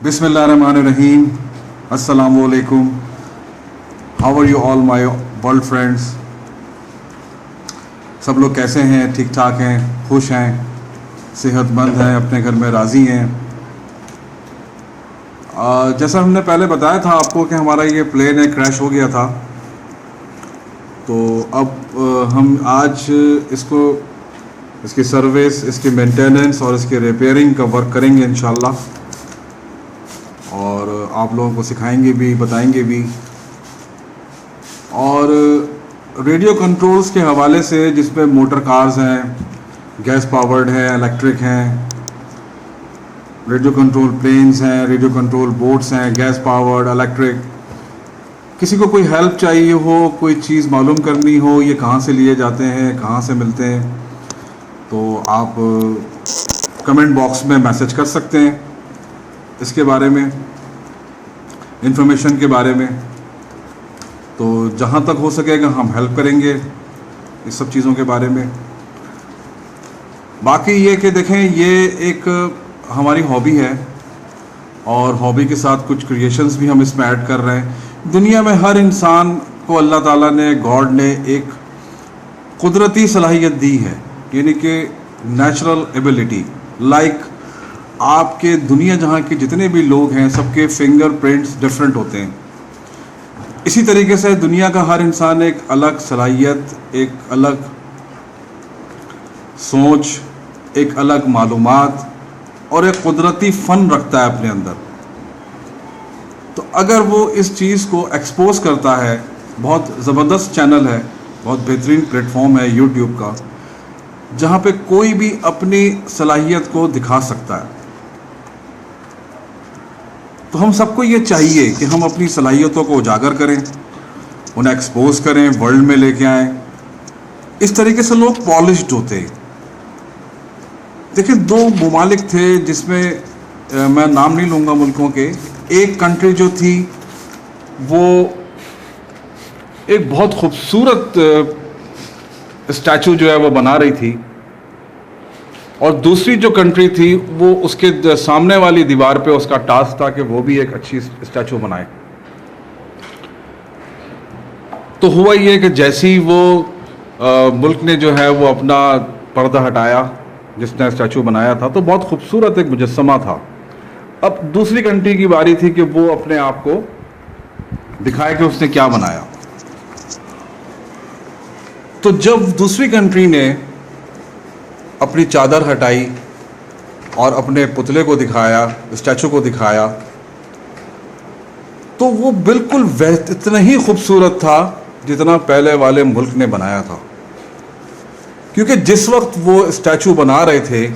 बिस्मिल्लाहिर्रहमानिर्रहीम। अस्सलामु अलैकुम। How are you all my world friends. सब लोग कैसे हैं? ठीक ठाक हैं, खुश हैं, सेहतमंद हैं, अपने घर में राज़ी हैं। जैसा हमने पहले बताया था आपको कि हमारा ये प्लेन है क्रैश हो गया था, तो अब हम आज इसकी सर्विस, इसकी मेंटेनेंस और इसके रिपेयरिंग का वर्क करेंगे इंशाल्लाह, और आप लोगों को सिखाएंगे भी, बताएंगे भी। और रेडियो कंट्रोल्स के हवाले से, जिसमें मोटर कार्स हैं, गैस पावर्ड है, इलेक्ट्रिक हैं, रेडियो कंट्रोल प्लेन्स हैं, रेडियो कंट्रोल बोट्स हैं, गैस पावर्ड, इलेक्ट्रिक। किसी को कोई हेल्प चाहिए हो, कोई चीज़ मालूम करनी हो, ये कहाँ से लिए जाते हैं, कहाँ से मिलते हैं, तो आप कमेंट बॉक्स में मैसेज कर सकते हैं इसके बारे में, इंफॉर्मेशन के बारे में। तो जहाँ तक हो सकेगा हम हेल्प करेंगे इस सब चीज़ों के बारे में। बाकी ये कि देखें, ये एक हमारी हॉबी है, और हॉबी के साथ कुछ क्रिएशंस भी हम इसमें ऐड कर रहे हैं। दुनिया में हर इंसान को अल्लाह ताला ने, गॉड ने एक कुदरती सलाहियत दी है, यानी कि नेचुरल एबिलिटी। लाइक आपके दुनिया जहाँ के जितने भी लोग हैं, सबके फिंगरप्रिंट्स डिफरेंट होते हैं। इसी तरीके से दुनिया का हर इंसान एक अलग सलाहियत, एक अलग सोच, एक अलग मालूमात और एक कुदरती फ़न रखता है अपने अंदर। तो अगर वो इस चीज़ को एक्सपोज करता है, बहुत ज़बरदस्त चैनल है, बहुत बेहतरीन प्लेटफॉर्म है यूट्यूब का, जहाँ पे कोई भी अपनी सलाहियत को दिखा सकता है। तो हम सबको ये चाहिए कि हम अपनी सलाहियतों को उजागर करें, उन्हें एक्सपोज करें, वर्ल्ड में लेके आएँ। इस तरीके से लोग पॉलिश्ड होते हैं। देखिए, दो ममालिक थे जिसमें मैं नाम नहीं लूँगा मुल्कों के। एक कंट्री जो थी वो एक बहुत खूबसूरत स्टैचू जो है वो बना रही थी, और दूसरी जो कंट्री थी वो उसके सामने वाली दीवार पे उसका टास्क था कि वो भी एक अच्छी स्टैचू बनाए। तो हुआ ये कि जैसे ही वो मुल्क ने जो है वो अपना पर्दा हटाया, जिसने स्टैचू बनाया था, तो बहुत खूबसूरत एक मुजस्समा था। अब दूसरी कंट्री की बारी थी कि वो अपने आप को दिखाए कि उसने क्या बनाया। तो जब दूसरी कंट्री ने अपनी चादर हटाई और अपने पुतले को दिखाया, स्टैचू को दिखाया, तो वो बिल्कुल इतना ही खूबसूरत था जितना पहले वाले मुल्क ने बनाया था। क्योंकि जिस वक्त वो स्टैचू बना रहे थे,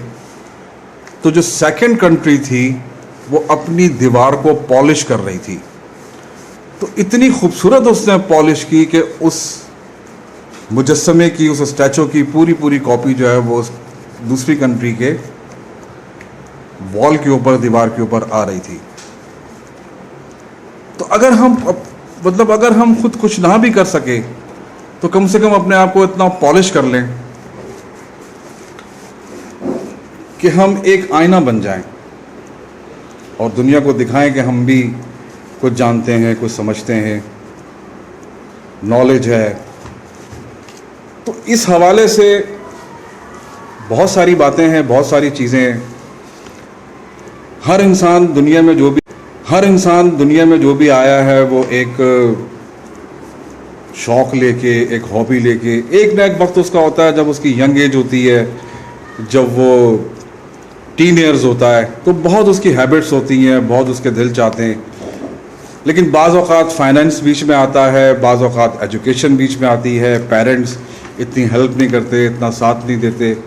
तो जो सेकंड कंट्री थी वो अपनी दीवार को पॉलिश कर रही थी। तो इतनी खूबसूरत उसने पॉलिश की कि उस मुजस्समे की, उस स्टैचू की पूरी कॉपी जो है वो दूसरी कंट्री के वॉल के ऊपर, दीवार के ऊपर आ रही थी। तो अगर हम खुद कुछ ना भी कर सके, तो कम से कम अपने आप को इतना पॉलिश कर लें कि हम एक आईना बन जाएं और दुनिया को दिखाएं कि हम भी कुछ जानते हैं, कुछ समझते हैं, नॉलेज है। तो इस हवाले से बहुत सारी बातें हैं, बहुत सारी चीज़ें हैं। हर इंसान दुनिया में जो भी आया है वो एक शौक़ लेके, एक हॉबी लेके। एक ना एक वक्त उसका होता है जब उसकी यंग एज होती है, जब वो टीन ईयर्स होता है, तो बहुत उसकी हैबिट्स होती हैं, बहुत उसके दिल चाहते हैं। लेकिन बाज़ औक़ात फाइनेंस बीच में आता है, बाज़ औक़ात एजुकेशन बीच में आती है, पेरेंट्स इतनी हेल्प नहीं करते, इतना साथ नहीं देते,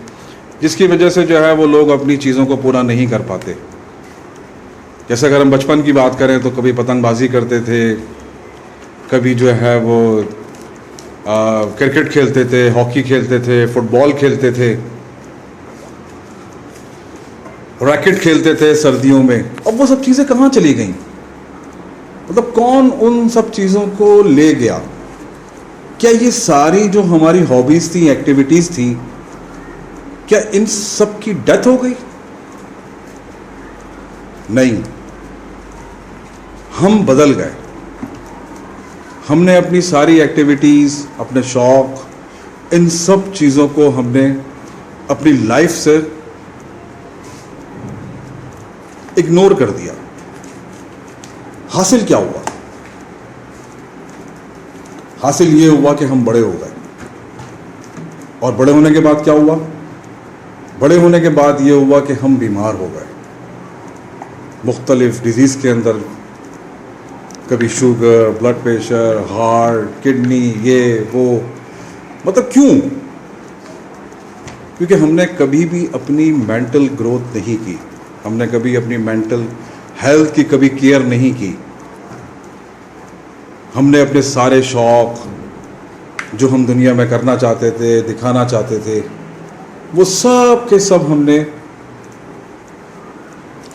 जिसकी वजह से जो है वो लोग अपनी चीज़ों को पूरा नहीं कर पाते। जैसे अगर हम बचपन की बात करें तो कभी पतंगबाजी करते थे, कभी जो है वो क्रिकेट खेलते थे, हॉकी खेलते थे, फुटबॉल खेलते थे, रैकेट खेलते थे सर्दियों में। अब वो सब चीज़ें कहाँ चली गई? मतलब कौन उन सब चीज़ों को ले गया? क्या ये सारी जो हमारी हॉबीज़ थी, एक्टिविटीज़ थी, क्या इन सब की डेथ हो गई? नहीं, हम बदल गए। हमने अपनी सारी एक्टिविटीज़, अपने शौक़, इन सब चीज़ों को हमने अपनी लाइफ से इग्नोर कर दिया। हासिल क्या हुआ? हासिल ये हुआ कि हम बड़े हो गए। और बड़े होने के बाद क्या हुआ? बड़े होने के बाद ये हुआ कि हम बीमार हो गए, मुख्तलिफ डिजीज़ के अंदर, कभी sugar, blood pressure, heart, kidney, ये वो। मतलब क्यों? क्योंकि हमने कभी भी अपनी मेंटल ग्रोथ नहीं की, हमने कभी अपनी मेंटल हेल्थ की कभी केयर नहीं की। हमने अपने सारे शौक़ जो हम दुनिया में करना चाहते थे, दिखाना चाहते थे, वो सब के सब हमने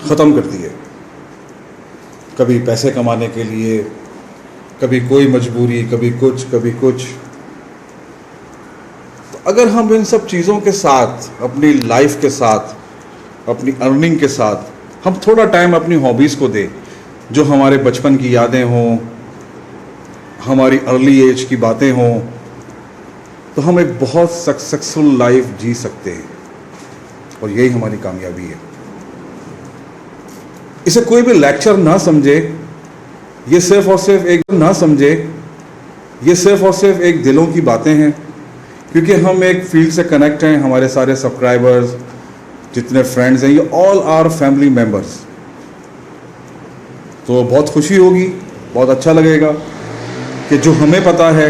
ख़त्म कर दिए। कभी पैसे कमाने के लिए, कभी कोई मजबूरी, कभी कुछ, कभी कुछ। तो अगर हम इन सब चीज़ों के साथ, अपनी लाइफ के साथ, अपनी अर्निंग के साथ हम थोड़ा टाइम अपनी हॉबीज़ को दें, जो हमारे बचपन की यादें हों, हमारी अर्ली एज की बातें हों, तो हम एक बहुत सक्सेसफुल लाइफ जी सकते हैं। और यही हमारी कामयाबी है। इसे कोई भी लेक्चर ना समझे, ये सिर्फ और सिर्फ एक दिलों की बातें हैं। क्योंकि हम एक फील्ड से कनेक्ट हैं, हमारे सारे सब्सक्राइबर्स, जितने फ्रेंड्स हैं, ये ऑल आर फैमिली मेम्बर्स। तो बहुत खुशी होगी, बहुत अच्छा लगेगा कि जो हमें पता है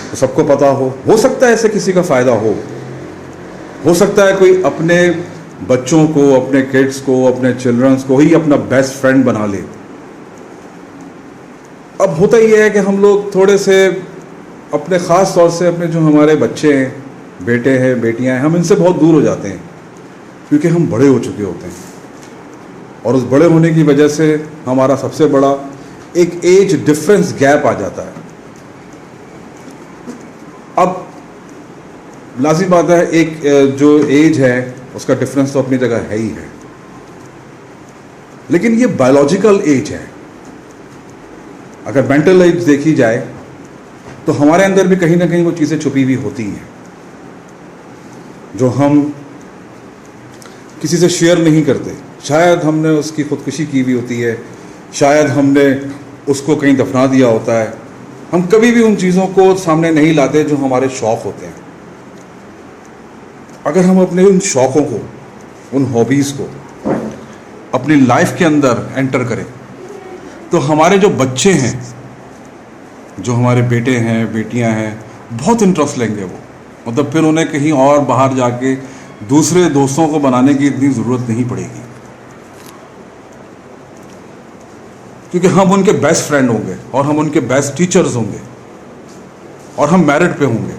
तो सबको पता हो सकता है इससे किसी का फ़ायदा हो सकता है कोई अपने बच्चों को, अपने किड्स को, अपने चिल्ड्रंस को ही अपना बेस्ट फ्रेंड बना ले। अब होता ही है कि हम लोग थोड़े से अपने ख़ास तौर से अपने जो हमारे बच्चे हैं, बेटे हैं, बेटियां हैं, हम इनसे बहुत दूर हो जाते हैं, क्योंकि हम बड़े हो चुके होते हैं। और उस बड़े होने की वजह से हमारा सबसे बड़ा एक एज डिफरेंस गैप आ जाता है। अब लाज़िम बात है, एक जो एज है उसका डिफरेंस तो अपनी जगह है ही है, लेकिन ये बायोलॉजिकल एज है। अगर मेंटल एज देखी जाए तो हमारे अंदर भी कहीं ना कहीं वो चीज़ें छुपी हुई होती हैं, जो हम किसी से शेयर नहीं करते। शायद हमने उसकी खुदकुशी की हुई होती है, शायद हमने उसको कहीं दफना दिया होता है। हम कभी भी उन चीज़ों को सामने नहीं लाते जो हमारे शौक़ होते हैं। अगर हम अपने उन शौक़ों को, उन हॉबीज़ को अपनी लाइफ के अंदर एंटर करें, तो हमारे जो बच्चे हैं, जो हमारे बेटे हैं, बेटियां हैं, बहुत इंटरेस्ट लेंगे वो। मतलब फिर उन्हें कहीं और बाहर जाके दूसरे दोस्तों को बनाने की इतनी ज़रूरत नहीं पड़ेगी, क्योंकि हम उनके बेस्ट फ्रेंड होंगे और हम उनके बेस्ट टीचर्स होंगे और हम मेरिट पे होंगे।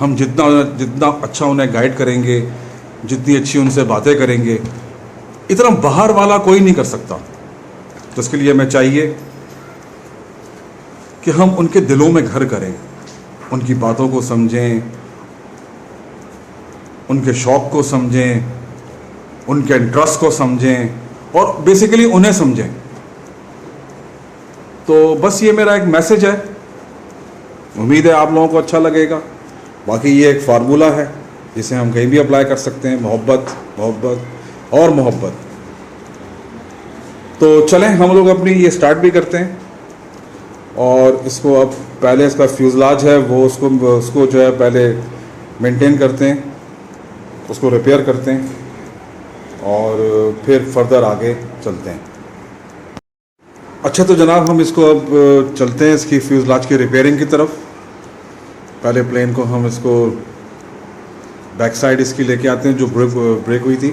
हम जितना अच्छा उन्हें गाइड करेंगे, जितनी अच्छी उनसे बातें करेंगे, इतना बाहर वाला कोई नहीं कर सकता। तो इसके लिए हमें चाहिए कि हम उनके दिलों में घर करें, उनकी बातों को समझें, उनके शौक़ को समझें, उनके इंटरेस्ट को समझें और बेसिकली उन्हें समझें। तो बस ये मेरा एक मैसेज है। उम्मीद है आप लोगों को अच्छा लगेगा। बाकी ये एक फार्मूला है जिसे हम कहीं भी अप्लाई कर सकते हैं, मोहब्बत, मोहब्बत और मोहब्बत। तो चलें हम लोग अपनी ये स्टार्ट भी करते हैं। और इसको अब पहले इसका फ्यूज़लाज है वो उसको जो है पहले मेंटेन करते हैं, उसको रिपेयर करते हैं और फिर फर्दर आगे चलते हैं। अच्छा तो जनाब, हम इसको अब चलते हैं इसकी फ्यूज़लाज की रिपेयरिंग की तरफ। पहले प्लेन को हम इसको बैक साइड इसकी लेके आते हैं जो ब्रेक हुई थी।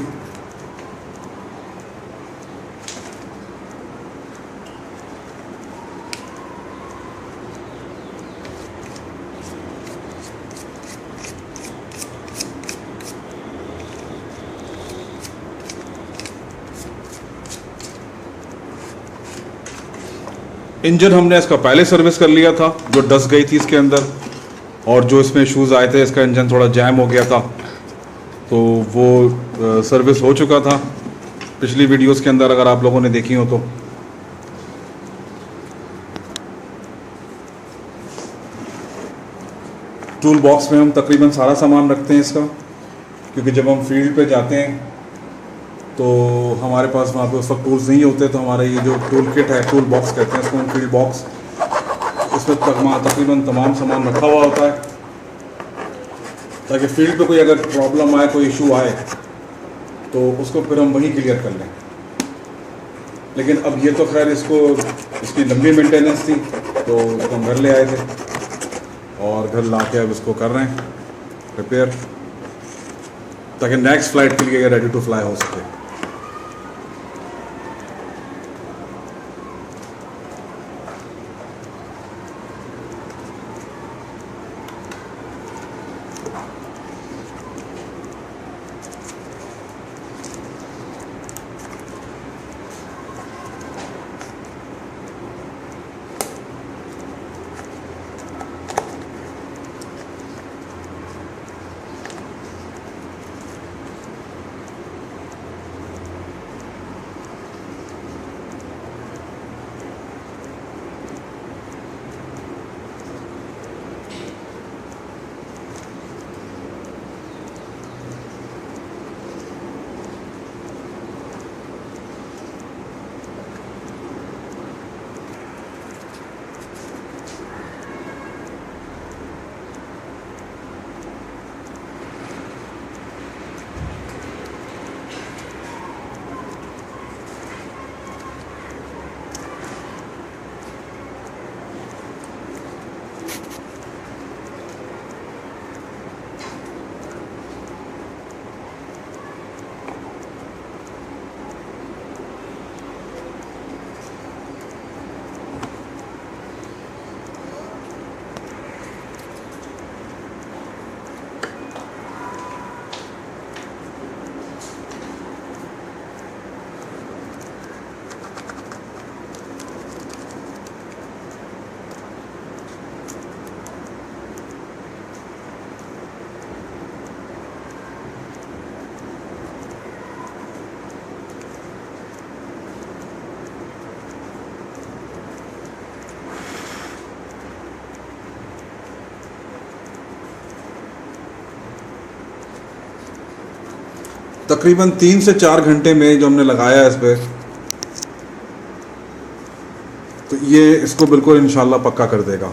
इंजन हमने इसका पहले सर्विस कर लिया था, जो डस्ट गई थी इसके अंदर, और जो इसमें शूज़ आए थे, इसका इंजन थोड़ा जैम हो गया था, तो वो सर्विस हो चुका था पिछली वीडियोस के अंदर, अगर आप लोगों ने देखी हो तो। टूल बॉक्स में हम तकरीबन सारा सामान रखते हैं इसका, क्योंकि जब हम फील्ड पे जाते हैं तो हमारे पास वहाँ पे उस वक्त टूल्स नहीं होते, तो हमारा ये जो टूल किट है, टूल बॉक्स कहते हैं इसको हम, फील्ड बॉक्स, इसमें तकरीबन तमाम सामान रखा हुआ होता है, ताकि फील्ड पे कोई अगर प्रॉब्लम आए, कोई इशू आए तो उसको फिर हम वहीं क्लियर कर लें। लेकिन अब ये तो खैर इसकी लंबी मेंटेनेंस थी, तो इसको हम घर ले आए थे और घर ला के अब इसको कर रहे हैं रिपेयर, ताकि नेक्स्ट फ्लाइट के लिए ये रेडी टू फ्लाई हो सके। तकरीबन 3 से 4 घंटे में जो हमने लगाया है इस पर, तो ये इसको बिल्कुल इंशाल्लाह पक्का कर देगा।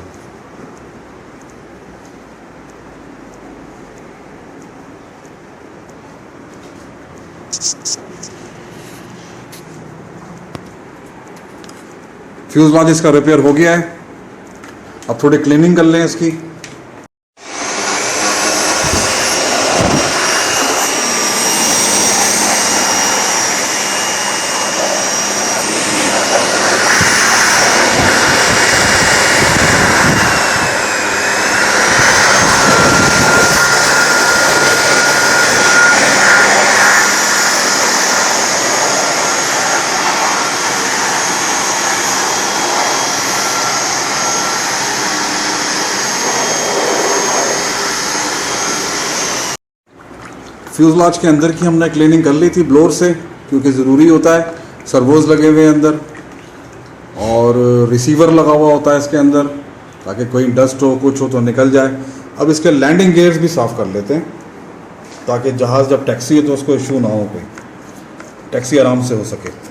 फ्यूज़ इसका रिपेयर हो गया है, अब थोड़ी क्लीनिंग कर लें इसकी। फ्यूज़लाज के अंदर की हमने क्लीनिंग कर ली थी ब्लोअर से, क्योंकि ज़रूरी होता है। सर्वोज़ लगे हुए हैं अंदर और रिसीवर लगा हुआ होता है इसके अंदर, ताकि कोई डस्ट हो कुछ हो तो निकल जाए। अब इसके लैंडिंग गियर्स भी साफ़ कर लेते हैं, ताकि जहाज़ जब टैक्सी हो तो उसको इशू ना हो, कोई टैक्सी आराम से हो सके।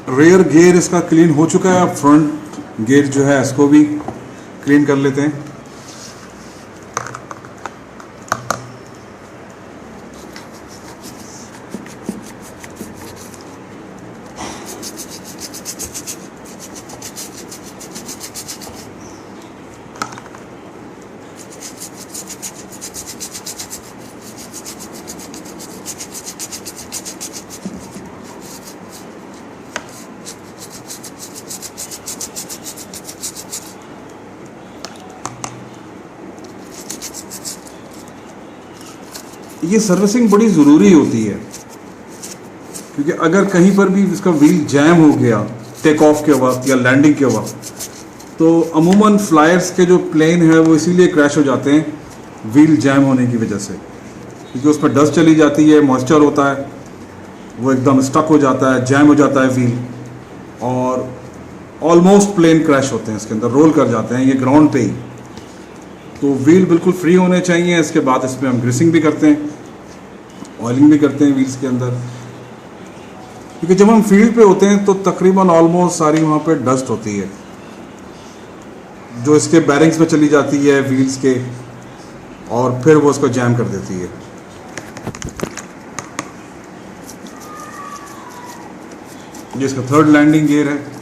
रेयर गियर इसका क्लीन हो चुका है, अब फ्रंट गियर जो है इसको भी क्लीन कर लेते हैं। ये सर्विसिंग बड़ी ज़रूरी होती है, क्योंकि अगर कहीं पर भी इसका व्हील जैम हो गया टेक ऑफ के वक्त या लैंडिंग के वक्त, तो अमूमन फ्लायर्स के जो प्लेन है वो इसीलिए क्रैश हो जाते हैं व्हील जैम होने की वजह से, क्योंकि उस पर डस्ट चली जाती है, मॉइस्चर होता है, वो एकदम स्टक हो जाता है, जैम हो जाता है व्हील, और ऑलमोस्ट प्लेन क्रैश होते हैं, इसके अंदर रोल कर जाते हैं ये ग्राउंड पे ही। तो व्हील बिल्कुल फ्री होने चाहिए। इसके बाद इसमें हम ग्रीसिंग भी करते हैं, ऑयलिंग भी करते हैं व्हील्स के अंदर, क्योंकि जब हम फील्ड पे होते हैं तो तकरीबन ऑलमोस्ट सारी वहाँ पे डस्ट होती है जो इसके बैरिंग्स में चली जाती है व्हील्स के, और फिर वो उसको जैम कर देती है। ये इसका थर्ड लैंडिंग गियर है।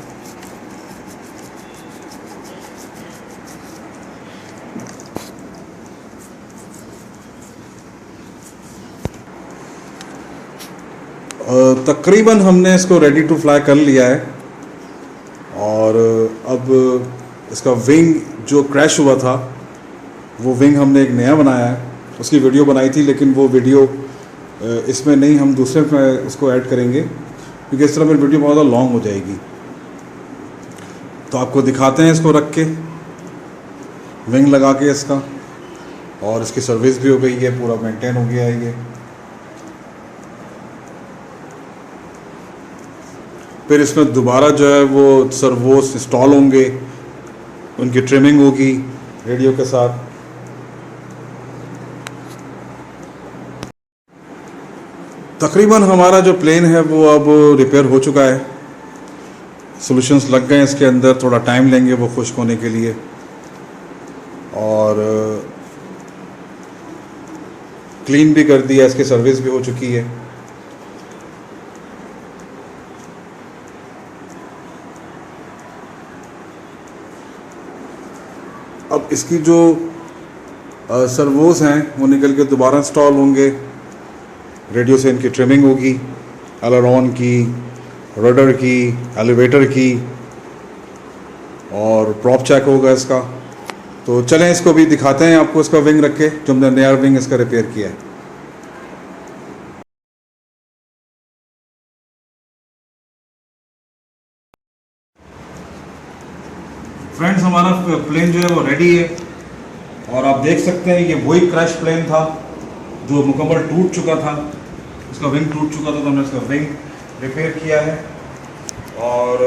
तकरीबन हमने इसको रेडी टू फ्लाई कर लिया है, और अब इसका विंग जो क्रैश हुआ था वो विंग हमने एक नया बनाया है। उसकी वीडियो बनाई थी, लेकिन वो वीडियो इसमें नहीं, हम दूसरे में उसको ऐड करेंगे, क्योंकि इस तरह मेरी वीडियो बहुत ज़्यादा लॉन्ग हो जाएगी। तो आपको दिखाते हैं इसको रख के, विंग लगा के इसका, और इसकी सर्विस भी हो गई है, पूरा मेंटेन हो गया है ये। फिर इसमें दोबारा जो है वो सर्वोस इंस्टॉल होंगे, उनकी ट्रिमिंग होगी रेडियो के साथ। तकरीबन हमारा जो प्लेन है वो अब रिपेयर हो चुका है, सॉल्यूशंस लग गए हैं इसके अंदर, थोड़ा टाइम लेंगे वो खुश्क होने के लिए, और क्लीन भी कर दिया, इसकी सर्विस भी हो चुकी है। अब इसकी जो सर्वोस हैं वो निकल के दोबारा इंस्टॉल होंगे, रेडियो से इनकी ट्रिमिंग होगी, एलरॉन की, रडर की, एलिवेटर की, और प्रॉप चेक होगा इसका। तो चलें इसको भी दिखाते हैं आपको, इसका विंग रख के, जो हमने नया विंग इसका रिपेयर किया है। फ्रेंड्स, हमारा प्लेन जो है वो रेडी है, और आप देख सकते हैं ये वही क्रैश प्लेन था जो मुकम्मल टूट चुका था, इसका विंग टूट चुका था, तो हमने इसका विंग रिपेयर किया है और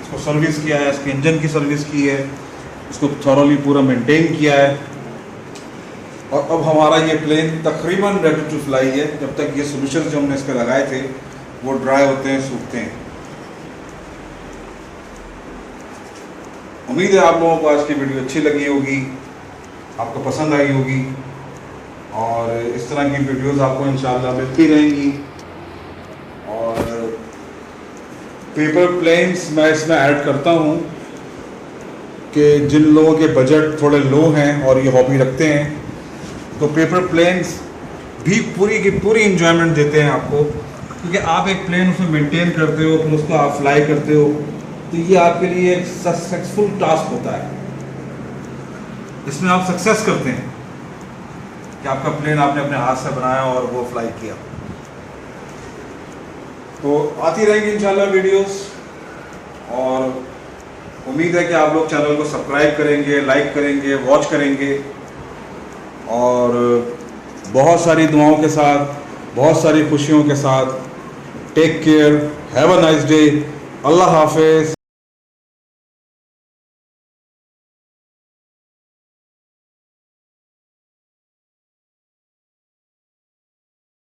इसको सर्विस किया है, इसके इंजन की सर्विस की है, इसको थॉरली पूरा मेंटेन किया है, और अब हमारा ये प्लेन तकरीबन रेडी टू फ्लाई है, जब तक ये सोल्यूशन जो हमने इस पर लगाए थे वो ड्राई होते हैं, सूखते हैं। उम्मीद है आप लोगों को आज की वीडियो अच्छी लगी होगी, आपको पसंद आई होगी, और इस तरह की वीडियोस आपको इंशाल्लाह मिलती रहेंगी। और पेपर प्लेन्स मैं इसमें ऐड करता हूँ कि जिन लोगों के बजट थोड़े लो हैं और ये हॉबी रखते हैं, तो पेपर प्लेन्स भी पूरी की पूरी इंजॉयमेंट देते हैं आपको, क्योंकि आप एक प्लेन उसमें मेंटेन करते हो, फिर उसको आप फ्लाई करते हो, तो ये आपके लिए एक सक्सेसफुल टास्क होता है। इसमें आप सक्सेस करते हैं कि आपका प्लेन आपने अपने हाथ से बनाया और वो फ्लाई किया। तो आती रहेंगी इंशाल्लाह वीडियोस, और उम्मीद है कि आप लोग चैनल को सब्सक्राइब करेंगे, लाइक करेंगे, वॉच करेंगे, और बहुत सारी दुआओं के साथ, बहुत सारी खुशियों के साथ। Take care, have a nice day, अल्लाह हाफिज़।